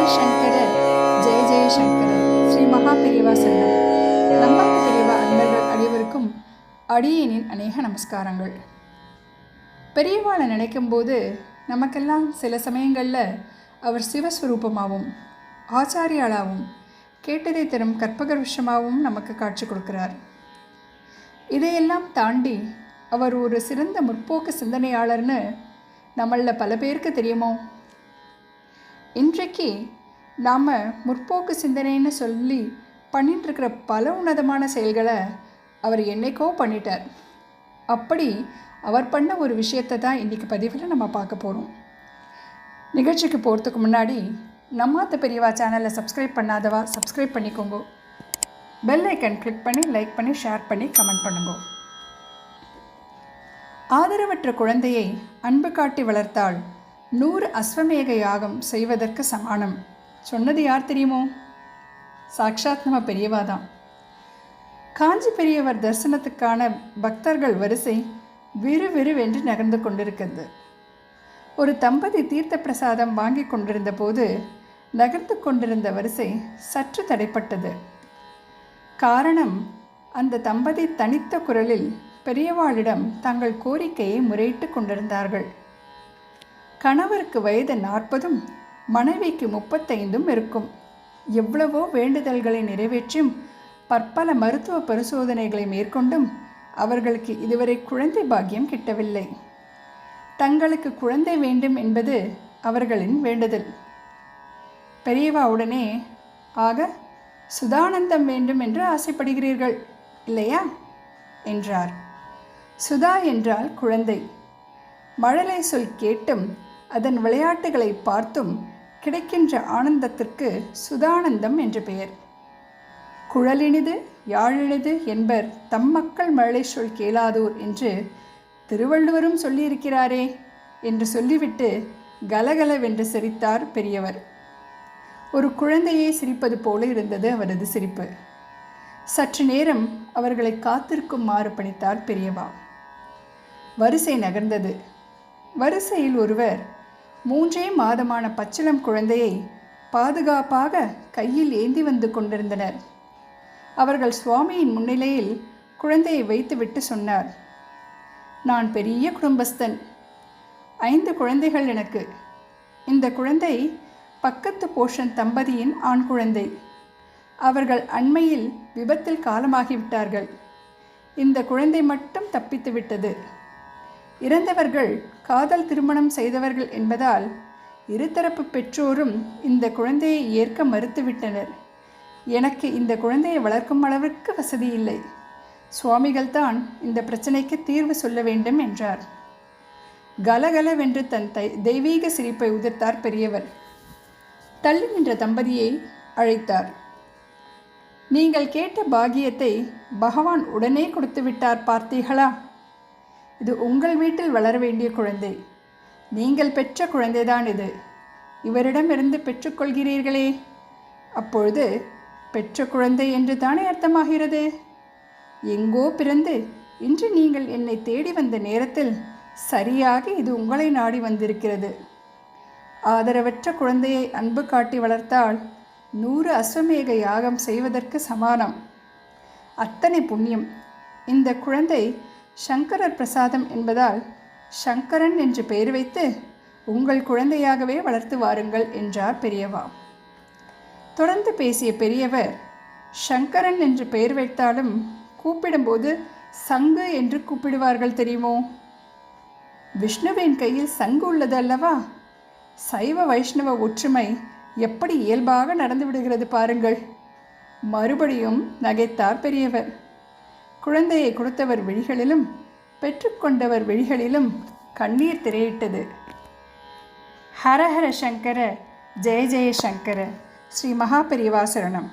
ஹரஹர சங்கர ஜெய ஜெயசங்கர ஸ்ரீ மகா பெரியவா சரணம். நம்மாத்த பெரியவா அன்பர்கள் அனைவருக்கும் அடியேனின் அநேக நமஸ்காரங்கள். பெரியவாளை நினைக்கும்போது நமக்கெல்லாம் சில சமயங்களில் அவர் சிவஸ்வரூபமாகவும் ஆச்சாரியாளாகவும் கேட்டதை தரும் கற்பக விஷமாகவும் நமக்கு காட்சி கொடுக்கிறார். இதையெல்லாம் தாண்டி அவர் ஒரு சிறந்த முற்போக்கு சிந்தனையாளர்னு நம்மளில் பல பேருக்கு தெரியுமோ? இன்றைக்கு நாம் முற்போக்கு சிந்தனைன்னு சொல்லி பண்ணிட்டுருக்கிற பல உன்னதமான செயல்களை அவர் என்னைக்கோ பண்ணிட்டார். அப்படி அவர் பண்ண ஒரு விஷயத்தை தான் இன்றைக்கி பதிவில் நம்ம பார்க்க போகிறோம். நிகழ்ச்சிக்கு போகிறதுக்கு முன்னாடி நம்மாத்த பெரியவா சேனலை சப்ஸ்கிரைப் பண்ணாதவா சப்ஸ்கிரைப் பண்ணிக்கோங்க. பெல் ஐக்கன் கிளிக் பண்ணி லைக் பண்ணி ஷேர் பண்ணி கமெண்ட் பண்ணுங்க. ஆதரவற்ற குழந்தையை அன்பு காட்டி வளர்த்தால் 100 அஸ்வமேக யாகம் செய்வதற்கு சமானம். சொன்னது யார் தெரியுமோ? சாக்ஷாத் நம்ம பெரியவா தான். காஞ்சி பெரியவர் தரிசனத்துக்கான பக்தர்கள் வரிசை விறுவிறுவென்று நகர்ந்து கொண்டிருக்கிறது. ஒரு தம்பதி தீர்த்த பிரசாதம் வாங்கி கொண்டிருந்த போது நகர்ந்து கொண்டிருந்த வரிசை சற்று தடைப்பட்டது. காரணம், அந்த தம்பதி தனித்த குரலில் பெரியவாளிடம் தங்கள் கோரிக்கையை முறையிட்டு கொண்டிருந்தார்கள். கணவருக்கு வயது 40, மனைவிக்கு 35 இருக்கும். எவ்வளவோ வேண்டுதல்களை நிறைவேற்றும் பற்பல மருத்துவ பரிசோதனைகளை மேற்கொண்டும் அவர்களுக்கு இதுவரை குழந்தை பாக்கியம் கிட்டவில்லை. தங்களுக்கு குழந்தை வேண்டும் என்பது அவர்களின் வேண்டுதல். பெரியவா உடனே, ஆக சுதானந்தம் வேண்டும் என்று ஆசைப்படுகிறீர்கள் இல்லையா என்றார். சுதா என்றால் குழந்தை. மழலை சொல் கேட்டும் அதன் விளையாட்டுகளை பார்த்தும் கிடைக்கின்ற ஆனந்தத்திற்கு சுதானந்தம் என்று பெயர். குழலினிது யாழினிது என்பர் தம் மக்கள் மழலை சொல் கேளாதோர் என்று திருவள்ளுவரும் சொல்லியிருக்கிறாரே என்று சொல்லிவிட்டு கலகலவென்று சிரித்தார் பெரியவர். ஒரு குழந்தையை சிரிப்பது போல இருந்தது அவரது சிரிப்பு. சற்று நேரம் அவர்களை காத்திருக்குமாறு பணித்தார் பெரியவா. வரிசை நகர்ந்தது. வரிசையில் ஒருவர் 3 மாதமான பச்சிளம் குழந்தையை பாதுகாப்பாக கையில் ஏந்தி வந்து கொண்டிருந்தனர். அவர்கள் சுவாமியின் முன்னிலையில் குழந்தையை வைத்துவிட்டு சொன்னார், நான் பெரிய குடும்பஸ்தன். 5 குழந்தைகள் எனக்கு. இந்த குழந்தை பக்கத்து போஷன் தம்பதியின் ஆண் குழந்தை. அவர்கள் அண்மையில் விபத்தில் காலமாகிவிட்டார்கள். இந்த குழந்தை மட்டும் தப்பித்து விட்டது. இறந்தவர்கள் காதல் திருமணம் செய்தவர்கள் என்பதால் இருதரப்பு பெற்றோரும் இந்த குழந்தையை ஏற்க மறுத்துவிட்டனர். எனக்கு இந்த குழந்தையை வளர்க்கும் அளவிற்கு வசதி இல்லை. சுவாமிகள் தான் இந்த பிரச்சனைக்கு தீர்வு சொல்ல வேண்டும் என்றார். கலகலவென்று தன் தெய்வீக சிரிப்பை உதிர்த்தார் பெரியவர். தள்ளி நின்ற தம்பதியை அழைத்தார். நீங்கள் கேட்ட பாக்கியத்தை பகவான் உடனே கொடுத்து விட்டார் பார்த்தீர்களா? இது உங்கள் வீட்டில் வளர வேண்டிய குழந்தை. நீங்கள் பெற்ற குழந்தைதான் இது. இவரிடமிருந்து பெற்றுக்கொள்கிறீர்களே, அப்பொழுது பெற்ற குழந்தை என்று தானே அர்த்தமாகிறது. எங்கோ பிறந்து இன்று நீங்கள் என்னை தேடி வந்த நேரத்தில் சரியாக இது உங்களை நாடி வந்திருக்கிறது. ஆதரவற்ற குழந்தையை அன்பு காட்டி வளர்த்தால் 100 அஸ்வமேக யாகம் செய்வதற்கு சமானம். அத்தனை புண்ணியம். இந்த குழந்தை சங்கரர் பிரசாதம் என்பதால் சங்கரன் என்று பெயர் வைத்து உங்கள் குழந்தையாகவே வளர்த்து வாருங்கள் என்றார் பெரியவா. தொடர்ந்து பேசிய பெரியவர், சங்கரன் என்று பெயர் வைத்தாலும் கூப்பிடும்போது சங்கு என்று கூப்பிடுவார்கள் தெரியுமோ? விஷ்ணுவின் கையில் சங்கு உள்ளது அல்லவா? சைவ வைஷ்ணவ ஒற்றுமை எப்படி இயல்பாக நடந்து விடுகிறது பாருங்கள். மறுபடியும் நகைத்தார் பெரியவர். குழந்தையை கொடுத்தவர் விழிகளிலும் பெற்றுக்கொண்டவர் விழிகளிலும் கண்ணீர் திரையிட்டது. ஹரஹர சங்கர ஜெய ஜெய சங்கர ஸ்ரீ மகா பெரியவா சரணம்.